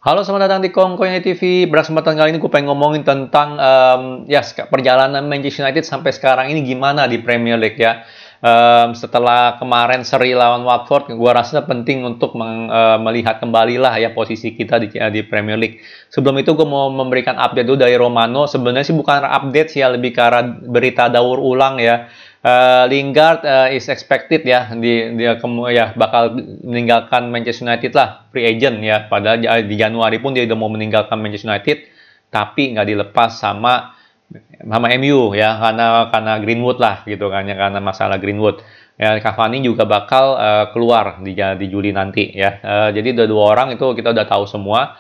Halo, selamat datang di Kongkonya TV. Kesempatan kali ini gue pengen ngomongin tentang perjalanan Manchester United sampai sekarang ini gimana di Premier League ya. Setelah kemarin seri lawan Watford, gue rasa penting untuk melihat kembali lah ya posisi kita di Premier League. Sebelum itu gue mau memberikan update dulu dari Romano. Sebenarnya sih bukan update sih ya, lebih ke arah berita daur ulang ya. Lingard is expected ya dia bakal meninggalkan Manchester United lah, free agent ya. Padahal di Januari pun dia udah mau meninggalkan Manchester United, tapi nggak dilepas sama MU ya, karena Greenwood lah gitu kan ya, karena masalah Greenwood ya. Cavani juga bakal keluar di Juli nanti ya. Jadi dua orang itu kita udah tahu semua.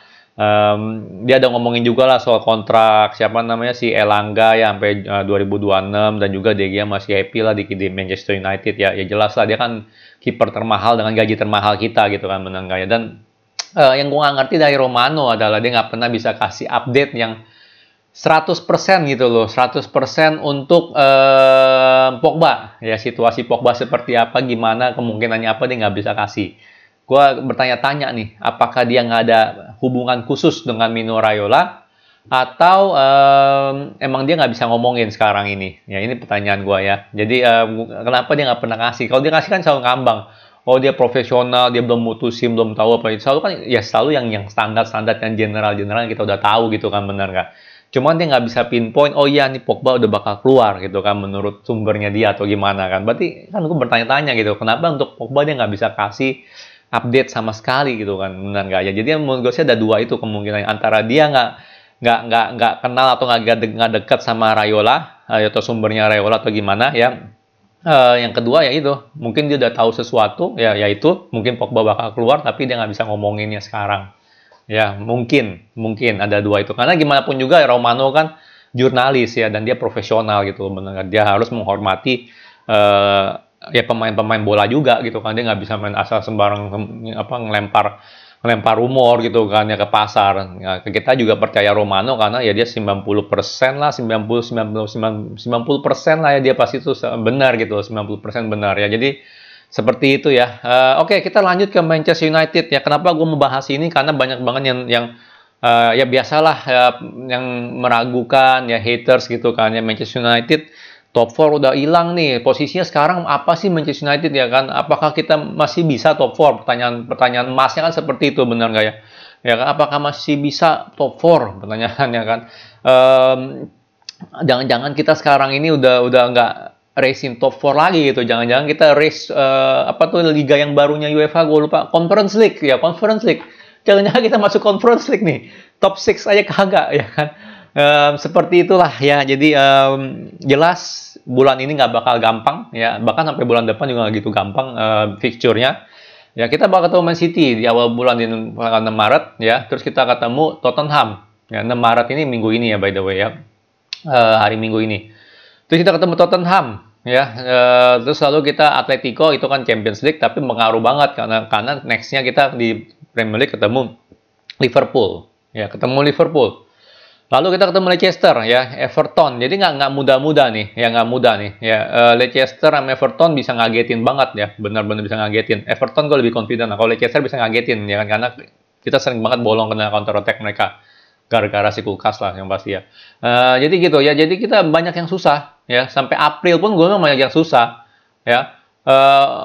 Dia ada ngomongin juga lah soal kontrak siapa namanya si Elanga ya sampai 2026, dan juga De Gea masih happy lah di Manchester United ya. Ya jelas lah dia kan kiper termahal dengan gaji termahal kita gitu kan, menang gaya. Dan yang gue nggak ngerti dari Romano adalah dia nggak pernah bisa kasih update yang 100% gitu loh, 100% untuk Pogba ya. Situasi Pogba seperti apa, gimana kemungkinannya apa, dia nggak bisa kasih. Gue bertanya-tanya nih, apakah dia nggak ada hubungan khusus dengan Mino Raiola, atau emang dia nggak bisa ngomongin sekarang ini? Ya ini pertanyaan gue ya. Jadi kenapa dia nggak pernah kasih? Kalau dia kasih kan selalu ngambang. Oh dia profesional, dia belum mutusin, belum tahu apa itu. Selalu kan ya, selalu yang standar-standar, yang general-general yang kita udah tahu gitu kan, benar nggak? Cuman dia nggak bisa pinpoint, oh iya nih Pogba udah bakal keluar gitu kan, menurut sumbernya dia atau gimana kan. Berarti kan gue bertanya-tanya gitu, kenapa untuk Pogba dia nggak bisa kasih update sama sekali gitu kan, benar nggak ya? Jadi menurut gue sih ada dua itu kemungkinan, antara dia nggak kenal atau nggak dekat sama Raiola atau sumbernya Raiola atau gimana ya. Yang kedua ya itu, mungkin dia udah tahu sesuatu ya, yaitu mungkin Pogba bakal keluar tapi dia nggak bisa ngomonginnya sekarang ya. Mungkin ada dua itu, karena gimana pun juga Romano kan jurnalis ya, dan dia profesional gitu, benar. Dia harus menghormati ya pemain-pemain bola juga gitu kan. Dia nggak bisa main asal sembarang ngelempar rumor gitu kan ya ke pasar ya. Kita juga percaya Romano karena ya dia 90% lah, 90% lah ya, dia pasti itu benar gitu, 90% benar ya. Jadi seperti itu ya. Oke, kita lanjut ke Manchester United ya. Kenapa gue membahas ini, karena banyak banget yang ya biasalah ya, yang meragukan ya, haters gitu kan ya. Manchester United top 4 udah hilang nih. Posisinya sekarang apa sih Manchester United ya kan? Apakah kita masih bisa top 4? Pertanyaan emasnya kan seperti itu, benar nggak ya? Ya kan, apakah masih bisa top 4? Pertanyaannya kan. Jangan-jangan kita sekarang ini udah nggak racing top 4 lagi gitu. Jangan-jangan kita race apa tuh liga yang barunya UEFA, gue lupa. Conference League ya, Conference League. Jangan-jangan kita masuk Conference League nih. Top 6 aja kagak ya kan. Seperti itulah ya. Jadi jelas bulan ini nggak bakal gampang ya, bahkan sampai bulan depan juga nggak gitu gampang fixture-nya ya. Kita bakal ketemu Man City di awal bulan, di 6 Maret ya. Terus kita ketemu Tottenham ya, 6 Maret ini, minggu ini ya, by the way ya, hari Minggu ini. Terus kita ketemu Tottenham ya. Terus lalu kita Atletico, itu kan Champions League tapi mengaruh banget karena nextnya kita di Premier League ketemu Liverpool ya, ketemu Liverpool. Lalu kita ketemu Leicester ya, Everton. Jadi nggak mudah-mudah nih, ya nggak mudah nih ya. Leicester sama Everton bisa ngagetin banget ya, benar-benar bisa ngagetin. Everton gue lebih confident. Nah, kalau Leicester bisa ngagetin ya kan, karena kita sering banget bolong kena counter attack mereka, gara-gara si kulkas lah yang pasti ya. Jadi gitu ya. Jadi kita banyak yang susah ya. Sampai April pun gue banyak yang susah ya.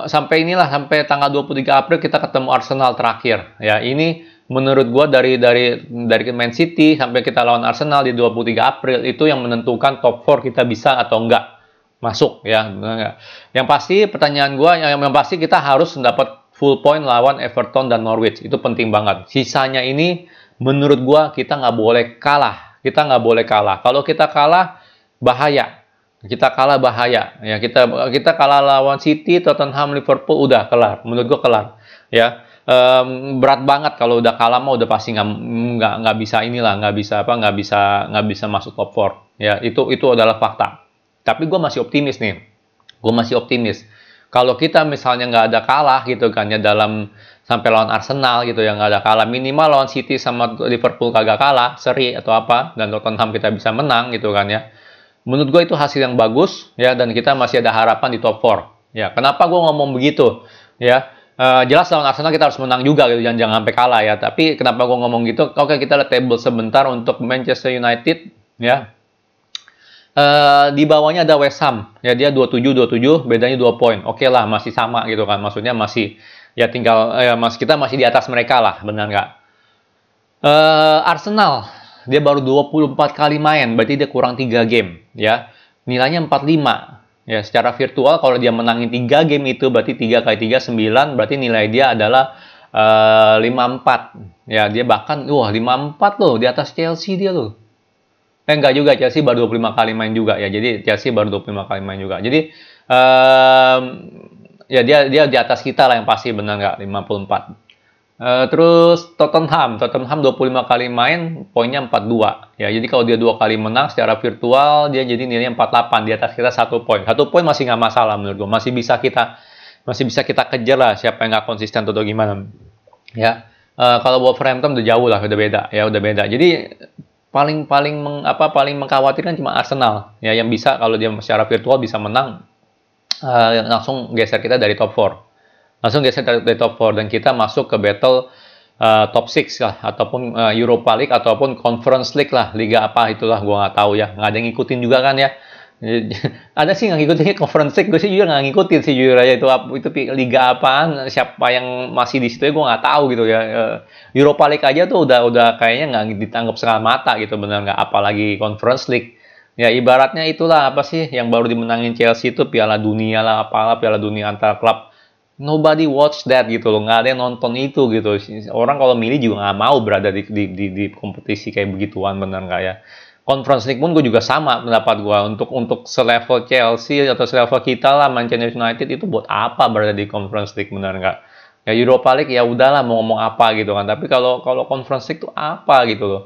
Sampai tanggal 23 April kita ketemu Arsenal terakhir ya. Ini menurut gue dari Man City sampai kita lawan Arsenal di 23 April itu yang menentukan top 4 kita bisa atau enggak masuk ya. Yang pasti pertanyaan gue, yang pasti kita harus mendapat full point lawan Everton dan Norwich. Itu penting banget. Sisanya ini menurut gue kita nggak boleh kalah. Kita nggak boleh kalah. Kalau kita kalah bahaya. Kita kalah bahaya ya. Kita kalah lawan City, Tottenham, Liverpool, udah kelar. Menurut gue kelar ya. Berat banget kalau udah kalah mah, udah pasti nggak bisa inilah, nggak bisa masuk top 4 ya. Itu adalah fakta. Tapi gue masih optimis nih. Gue masih optimis. Kalau kita misalnya nggak ada kalah gitu kan ya, dalam sampai lawan Arsenal gitu ya, nggak ada kalah, minimal lawan City sama Liverpool kagak kalah, seri atau apa, dan Tottenham kita bisa menang gitu kan ya. Menurut gue itu hasil yang bagus ya, dan kita masih ada harapan di top 4 ya. Kenapa gue ngomong begitu ya? Jelas lawan Arsenal kita harus menang juga gitu, jangan sampai kalah ya. Tapi kenapa gue ngomong gitu? Oke, kita lihat table sebentar untuk Manchester United ya. Di bawahnya ada West Ham ya, dia 27, bedanya 2 poin. Oke lah, masih sama gitu kan, maksudnya masih ya tinggal kita masih di atas mereka lah, benar nggak? Arsenal dia baru 24 kali main, berarti dia kurang 3 game ya, nilainya 45 ya. Secara virtual kalau dia menangin 3 game itu berarti 3 kali 3 9, berarti nilai dia adalah 54 ya. Dia bahkan 54 loh, di atas Chelsea dia loh. Enggak juga, Chelsea baru 25 kali main juga ya. Jadi Chelsea baru 25 kali main juga. Jadi ya dia di atas kita lah yang pasti, benar nggak? 54. Terus Tottenham 25 kali main, poinnya 42 ya. Jadi kalau dia 2 kali menang secara virtual, dia jadi nilainya 48, di atas kita 1 poin. 1 poin masih nggak masalah menurut gue. Masih bisa kita kejar lah siapa yang nggak konsisten atau gimana ya. Kalau Wolverhampton udah jauh lah, udah beda ya, udah beda. Jadi paling mengkhawatirkan cuma Arsenal ya, yang bisa kalau dia secara virtual bisa menang, langsung geser kita dari top 4. Langsung geser dari top 4 dan kita masuk ke battle top 6 lah, ataupun Europa League ataupun Conference League lah, liga apa itulah gua nggak tahu ya, nggak ada yang ngikutin juga kan ya. Ada sih nggak ngikutin Conference League, gue sih juga nggak ngikutin sih jujur aja, itu liga apaan, siapa yang masih di situ ya gue nggak tahu gitu ya. Europa League aja tuh udah kayaknya nggak ditanggap setengah mata gitu, benar nggak, apalagi Conference League ya. Ibaratnya itulah apa sih yang baru dimenangin Chelsea itu Piala Dunia lah, apalah Piala Dunia antar klub. Nobody watch that gitu loh, nggak ada yang nonton itu gitu. Orang kalau milih juga nggak mau berada di kompetisi kayak begituan, benar nggak ya. Conference League pun gue juga sama pendapat gue, untuk selevel Chelsea atau selevel kita lah Manchester United itu buat apa berada di Conference League, benar nggak? Ya Europa League ya udahlah mau ngomong apa gitu kan, tapi kalau Conference League itu apa gitu loh.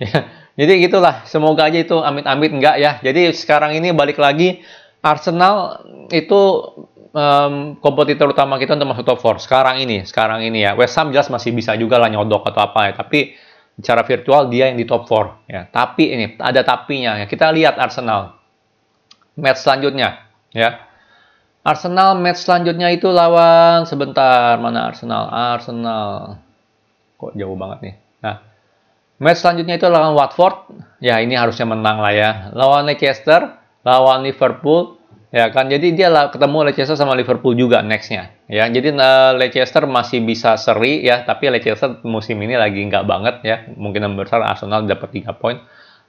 Ya, jadi gitulah, semoga aja itu amit-amit enggak ya. Jadi sekarang ini balik lagi, Arsenal itu kompetitor utama kita untuk masuk top 4 sekarang ini ya. West Ham jelas masih bisa juga lah nyodok atau apa ya, tapi secara virtual dia yang di top 4 ya. Tapi ini ada tapinya ya. Kita lihat Arsenal match selanjutnya ya. Arsenal match selanjutnya itu lawan, sebentar, mana Arsenal kok jauh banget nih. Nah, match selanjutnya itu lawan Watford ya, ini harusnya menang lah ya. Lawan Leicester, lawan Liverpool ya kan. Jadi dia ketemu Leicester sama Liverpool juga nextnya ya. Jadi Leicester masih bisa seri ya, tapi Leicester musim ini lagi nggak banget ya. Mungkin besar Arsenal dapat 3 poin,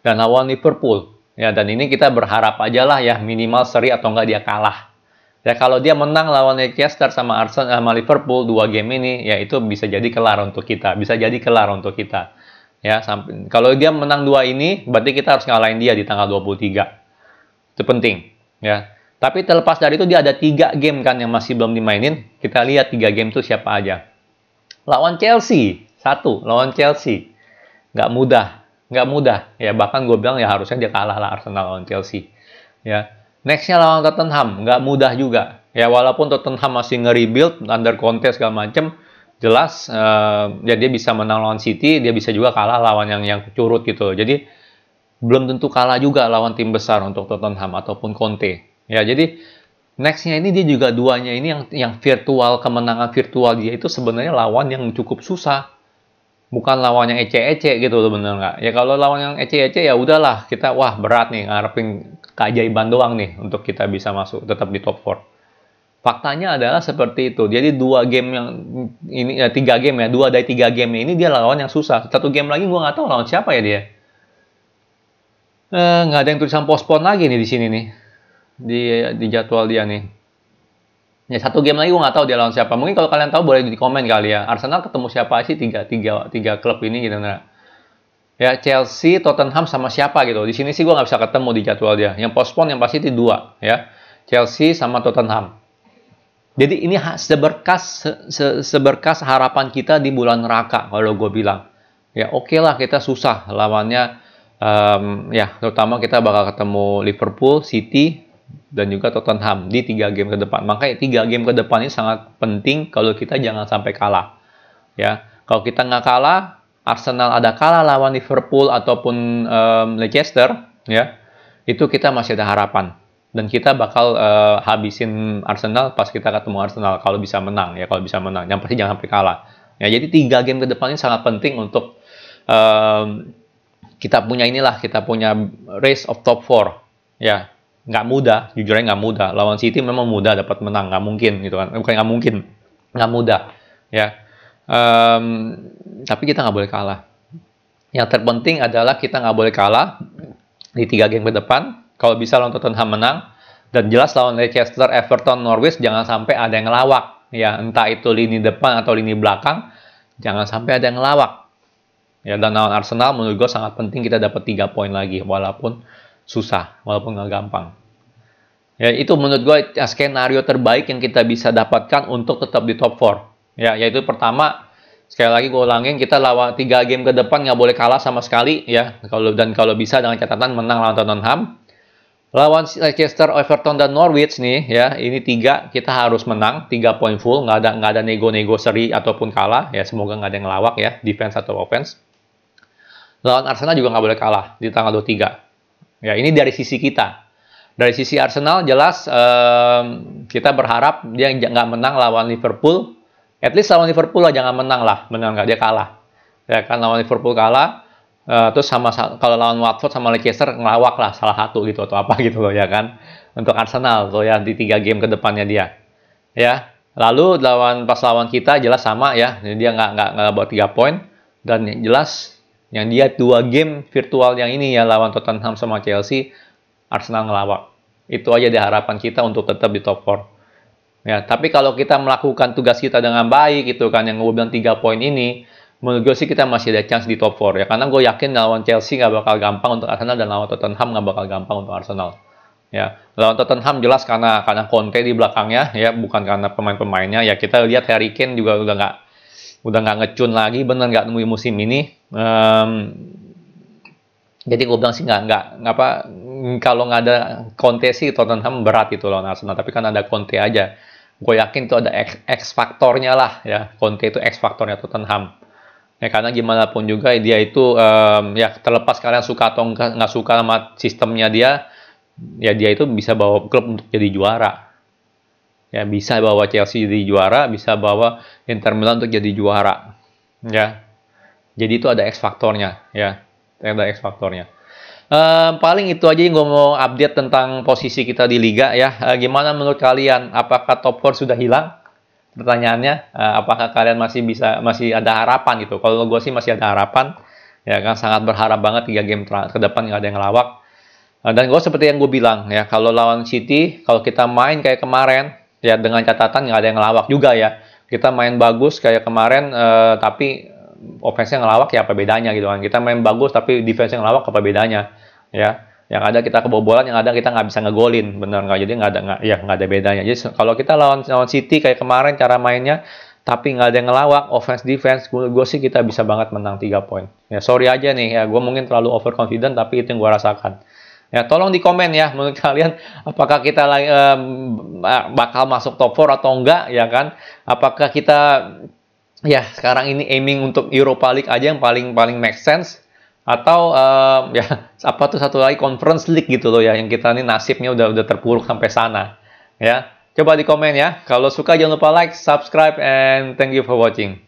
dan lawan Liverpool ya. Dan ini kita berharap aja lah ya, minimal seri atau enggak dia kalah ya. Kalau dia menang lawan Leicester sama Arsenal sama Liverpool 2 game ini ya, itu bisa jadi kelar untuk kita, ya. Sampai kalau dia menang 2 ini berarti kita harus ngalahin dia di tanggal 23. Itu penting ya. Tapi terlepas dari itu, dia ada 3 game kan yang masih belum dimainin. Kita lihat 3 game itu siapa aja. Lawan Chelsea, lawan Chelsea. Nggak mudah. Ya, bahkan gue bilang ya harusnya dia kalah lah Arsenal lawan Chelsea. Ya. Nextnya lawan Tottenham, nggak mudah juga. Ya, walaupun Tottenham masih nge-rebuild, under Conte segala macem, jelas ya dia bisa menang lawan City, dia bisa juga kalah lawan yang curut gitu. Jadi belum tentu kalah juga lawan tim besar untuk Tottenham ataupun Conte. Ya, jadi nextnya ini dia juga duanya ini yang virtual, kemenangan virtual dia itu sebenarnya lawan yang cukup susah, bukan lawan yang ece-ece gitu loh, bener nggak? Ya kalau lawan yang ece-ece ya udahlah, kita wah berat nih ngarepin keajaiban doang nih untuk kita bisa masuk tetap di top 4. Faktanya adalah seperti itu. Jadi 2 game yang ini ya, 3 game ya, 2 dari 3 game ini dia lawan yang susah. 1 game lagi gue nggak tahu lawan siapa ya dia. Nggak ada yang tulisan postpone lagi nih di sini nih. Di jadwal dia nih. Ya 1 game lagi gue nggak tahu dia lawan siapa. Mungkin kalau kalian tahu boleh di komen kali ya. Arsenal ketemu siapa sih 3 klub ini gitu nah. Ya Chelsea, Tottenham sama siapa gitu. Di sini sih gue nggak bisa ketemu di jadwal dia. Yang postpone yang pasti itu 2 ya. Chelsea sama Tottenham. Jadi ini seberkas harapan kita di bulan neraka kalau gue bilang. Ya oke lah, kita susah lawannya. Ya terutama kita bakal ketemu Liverpool, City, dan juga Tottenham di 3 game ke depan. Makanya 3 game ke depan ini sangat penting kalau kita jangan sampai kalah. Ya, kalau kita nggak kalah, Arsenal ada kalah lawan Liverpool ataupun Leicester, ya, itu kita masih ada harapan. dan kita bakal habisin Arsenal pas kita ketemu Arsenal kalau bisa menang ya, kalau bisa menang. Yang pasti jangan sampai kalah. Ya, jadi 3 game ke depan ini sangat penting untuk kita punya race of top 4 ya. Nggak mudah, jujurnya nggak mudah. Lawan City memang mudah dapat menang, nggak mungkin gitu kan. Bukan nggak mungkin, nggak mudah ya. Tapi kita nggak boleh kalah. Yang terpenting adalah kita nggak boleh kalah di 3 game ke depan. Kalau bisa lawan Tottenham menang, dan jelas lawan Leicester, Everton, Norwich jangan sampai ada yang ngelawak ya, entah itu lini depan atau lini belakang, jangan sampai ada yang ngelawak ya. Dan lawan Arsenal menurut gue sangat penting kita dapat 3 poin lagi, walaupun susah, walaupun nggak gampang ya. Itu menurut gue skenario terbaik yang kita bisa dapatkan untuk tetap di top 4 ya, yaitu pertama, sekali lagi gue ulangin, kita lawan 3 game ke depan nggak boleh kalah sama sekali ya. Kalau bisa dengan catatan menang lawan Tottenham. Lawan Leicester, Everton, dan Norwich nih ya, ini 3 kita harus menang, 3 poin full, nggak ada nego-nego seri ataupun kalah ya. Semoga nggak ada yang ngelawak ya, defense atau offense. Lawan Arsenal juga nggak boleh kalah di tanggal 23 ya. Ini dari sisi kita. Dari sisi Arsenal jelas kita berharap dia nggak menang lawan Liverpool. At least lawan Liverpool lah jangan menang lah, benar nggak dia kalah ya kan. Lawan Liverpool kalah. Terus kalau lawan Watford sama Leicester ngelawak lah salah satu gitu atau apa gitu loh ya kan, untuk Arsenal tuh ya di 3 game ke depannya dia ya. Lalu pas lawan kita jelas sama ya, dia nggak bawa 3 poin, dan jelas yang dia 2 game virtual yang ini ya, lawan Tottenham sama Chelsea, Arsenal ngelawak. Itu aja harapan kita untuk tetap di top 4 ya. Tapi kalau kita melakukan tugas kita dengan baik gitu kan, yang gue bilang 3 poin ini, menurut gue sih kita masih ada chance di top 4 ya, karena gue yakin lawan Chelsea nggak bakal gampang untuk Arsenal, dan lawan Tottenham nggak bakal gampang untuk Arsenal ya. Lawan Tottenham jelas karena Conte di belakangnya ya, bukan karena pemain-pemainnya ya. Kita lihat Harry Kane juga udah nggak ngecun lagi, bener nggak nunggu musim ini. Jadi gue bilang sih kalau nggak ada Conte sih Tottenham berat itu lawan Arsenal, tapi kan ada Conte aja, gue yakin itu ada X faktornya lah ya. Conte itu X faktornya Tottenham ya, karena gimana pun juga dia itu ya, terlepas kalian suka atau nggak suka sama sistemnya dia ya, dia itu bisa bawa klub untuk jadi juara ya, bisa bawa Chelsea jadi juara, bisa bawa Inter Milan untuk jadi juara ya. Jadi itu ada X faktornya ya, ada X faktornya. Paling itu aja yang gue mau update tentang posisi kita di Liga ya. Gimana menurut kalian, apakah top 4 sudah hilang? Pertanyaannya, apakah kalian masih ada harapan gitu? Kalau gue sih masih ada harapan ya kan, sangat berharap banget 3 game ke depan nggak ada yang ngelawak. Dan gue seperti yang gue bilang ya, kalau lawan City, kalau kita main kayak kemarin ya, dengan catatan nggak ada yang ngelawak juga ya. Kita main bagus kayak kemarin, tapi offense-nya ngelawak ya, apa bedanya gitu kan. Kita main bagus tapi defense-nya ngelawak, apa bedanya ya. Yang ada kita kebobolan, yang ada kita nggak bisa ngegolin, bener nggak? Jadi nggak ada bedanya. Jadi kalau kita lawan City kayak kemarin cara mainnya, tapi nggak ada yang ngelawak, offense defense, gue sih kita bisa banget menang 3 poin. Ya sorry aja nih ya, gue mungkin terlalu overconfident, tapi itu yang gue rasakan. Ya tolong di komen ya, menurut kalian apakah kita bakal masuk top 4 atau enggak ya kan? Apakah kita ya sekarang ini aiming untuk Europa League aja yang paling make sense, atau ya apa tuh satu lagi Conference League gitu loh ya, yang kita nih nasibnya udah terpuruk sampai sana ya. Coba di komen ya. Kalau suka jangan lupa like, subscribe, and thank you for watching.